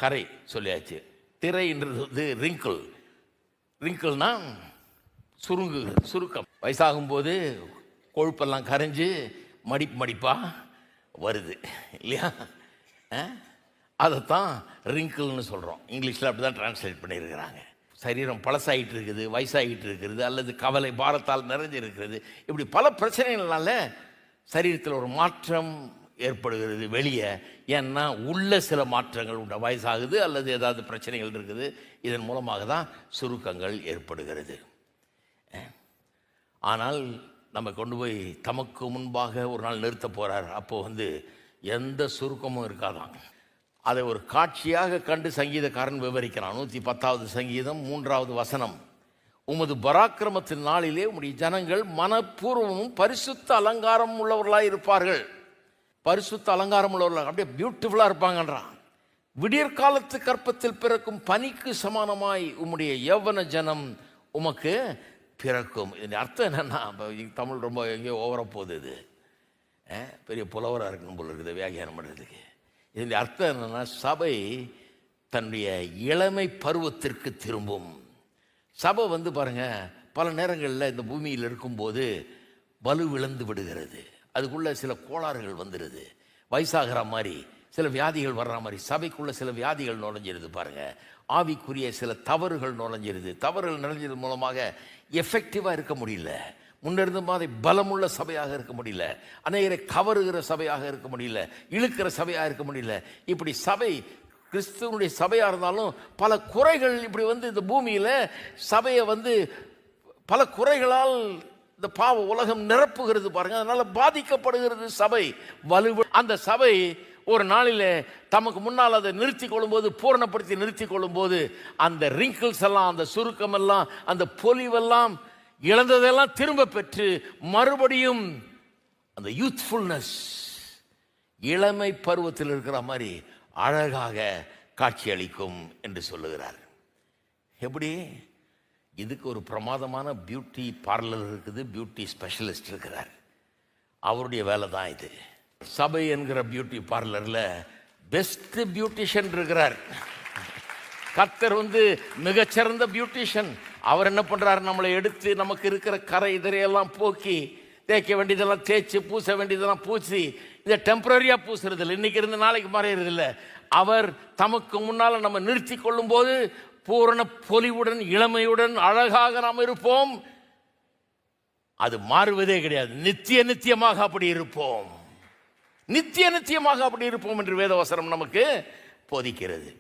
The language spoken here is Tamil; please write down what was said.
கரை சொல்லியாச்சு. திரைன்றது வந்து ரிங்கிள். ரிங்கிள்னா சுருக்கம். வயசாகும்போது கொழுப்பெல்லாம் கரைஞ்சு மடிப்பாக வருது இல்லையா? அதைத்தான் ரிங்கிள்னு சொல்கிறோம். இங்கிலீஷில் அப்படி தான் டிரான்ஸ்லேட் பண்ணியிருக்கிறாங்க. சரீரம் பழசாகிட்டு இருக்குது, வயசாகிட்டு இருக்கிறது, அல்லது கவலை பாரத்தால் நிறைஞ்சிருக்கிறது, இப்படி பல பிரச்சனைகள்னால சரீரத்தில் ஒரு மாற்றம் ஏற்படுகிறது வெளியே. ஏன்னா உள்ள சில மாற்றங்கள் உண்டு, வயசாகுது அல்லது ஏதாவது பிரச்சனைகள் இருக்குது, இதன் மூலமாக தான் சுருக்கங்கள் ஏற்படுகிறது. ஆனால் நம்ம கொண்டு போய் தமக்கு முன்பாக ஒரு நாள் நிறுத்த போகிறார். அப்போது எந்த சுருக்கமும் இருக்காதான். அதை ஒரு காட்சியாக கண்டு சங்கீதக்காரன் விவரிக்கிறான். 110வது சங்கீதம் 3வது வசனம். உமது பராக்கிரமத்தின் நாளிலே உம்முடைய ஜனங்கள் மனப்பூர்வமும் பரிசுத்த அலங்காரம் உள்ளவர்களாக இருப்பார்கள். பரிசுத்த அலங்காரம் உள்ளவர்களாக அப்படியே பியூட்டிஃபுல்லாக இருப்பாங்கன்றான். விடியற்காலத்து கற்பத்தில் பிறக்கும் பனிக்கு சமானமாய் உம்முடைய யௌவன ஜனம் உமக்கு பிறக்கும். இதன் அர்த்தம் என்னென்னா, தமிழ் ரொம்ப எங்கேயோ ஓவர போகுது. இது பெரிய புலவராக இருக்கணும் போல இருக்குது வியாக்கியானம் பண்ணுறதுக்கு. இதன் அர்த்தம் என்னென்னா, சபை தன்னுடைய இளமை பருவத்திற்கு திரும்பும். சபை பாருங்கள், பல நேரங்களில் இந்த பூமியில் இருக்கும்போது வலுவிழந்து விடுகிறது. அதுக்குள்ளே சில கோளாறுகள் வந்துடுது. வயசாகிற மாதிரி சில வியாதிகள் வர்ற மாதிரி சபைக்குள்ளே சில வியாதிகள் நுழைஞ்சிருது. பாருங்கள், ஆவிக்குரிய சில தவறுகள் நுழைஞ்சிருது. தவறுகள் நுழைஞ்சது மூலமாக எஃபெக்டிவாக இருக்க முடியல. முன்னிருந்த மாதிரி பலமுள்ள சபையாக இருக்க முடியல. அநேகரை கவருகிற சபையாக இருக்க முடியல, இழுக்கிற சபையாக இருக்க முடியல. இப்படி சபை கிறிஸ்துவனுடைய சபையாக இருந்தாலும் பல குறைகள் இப்படி இந்த பூமியில் சபையை பல குறைகளால் இந்த பாவ உலகம் நிரப்புகிறது. பாருங்க, அதனால பாதிக்கப்படுகிறது சபை வலு. அந்த சபை ஒரு நாளில் தமக்கு முன்னால் அதை நிறுத்தி கொள்ளும்போது, பூரணப்படுத்தி நிறுத்தி கொள்ளும்போது, அந்த ரிங்கிள்ஸ் எல்லாம், அந்த சுருக்கம் எல்லாம், அந்த பொலிவெல்லாம், இழந்ததெல்லாம் திரும்ப பெற்று மறுபடியும் அந்த யூத்ஃபுல்னஸ், இளமை பருவத்தில் இருக்கிற மாதிரி அழகாக காட்சியளிக்கும் என்று சொல்லுகிறார். எப்படி? இதுக்கு ஒரு பிரமாதமான பியூட்டி பார்லர் இருக்குது, பியூட்டி ஸ்பெஷலிஸ்ட் இருக்கிறார். அவருடைய வேலை தான் இது. சபை என்கிற பியூட்டி பார்லரில் பெஸ்ட் பியூட்டிஷியன் இருக்கிறார். கர்த்தர் மிகச்சிறந்த பியூட்டிஷியன். அவர் என்ன பண்ணுறாரு, நம்மளை எடுத்து நமக்கு இருக்கிற கரை இதரையெல்லாம் போக்கி, தேய்க்க வேண்டியதெல்லாம் தேய்ச்சி, பூச வேண்டியதெல்லாம் பூசி, இதை டெம்பரரியாக பூசுறது இல்லை, இன்றைக்கி இருந்து நாளைக்கு மறையிறது இல்லை. அவர் தமக்கு முன்னால் நம்ம நிறுத்தி கொள்ளும் போது பூரண பொலிவுடன் இளமையுடன் அழகாக நாம் இருப்போம். அது மாறுவதே கிடையாது. நித்தியமாக அப்படி இருப்போம். நித்தியமாக அப்படி இருப்போம் என்று வேதவசனம் நமக்கு போதிக்கிறது.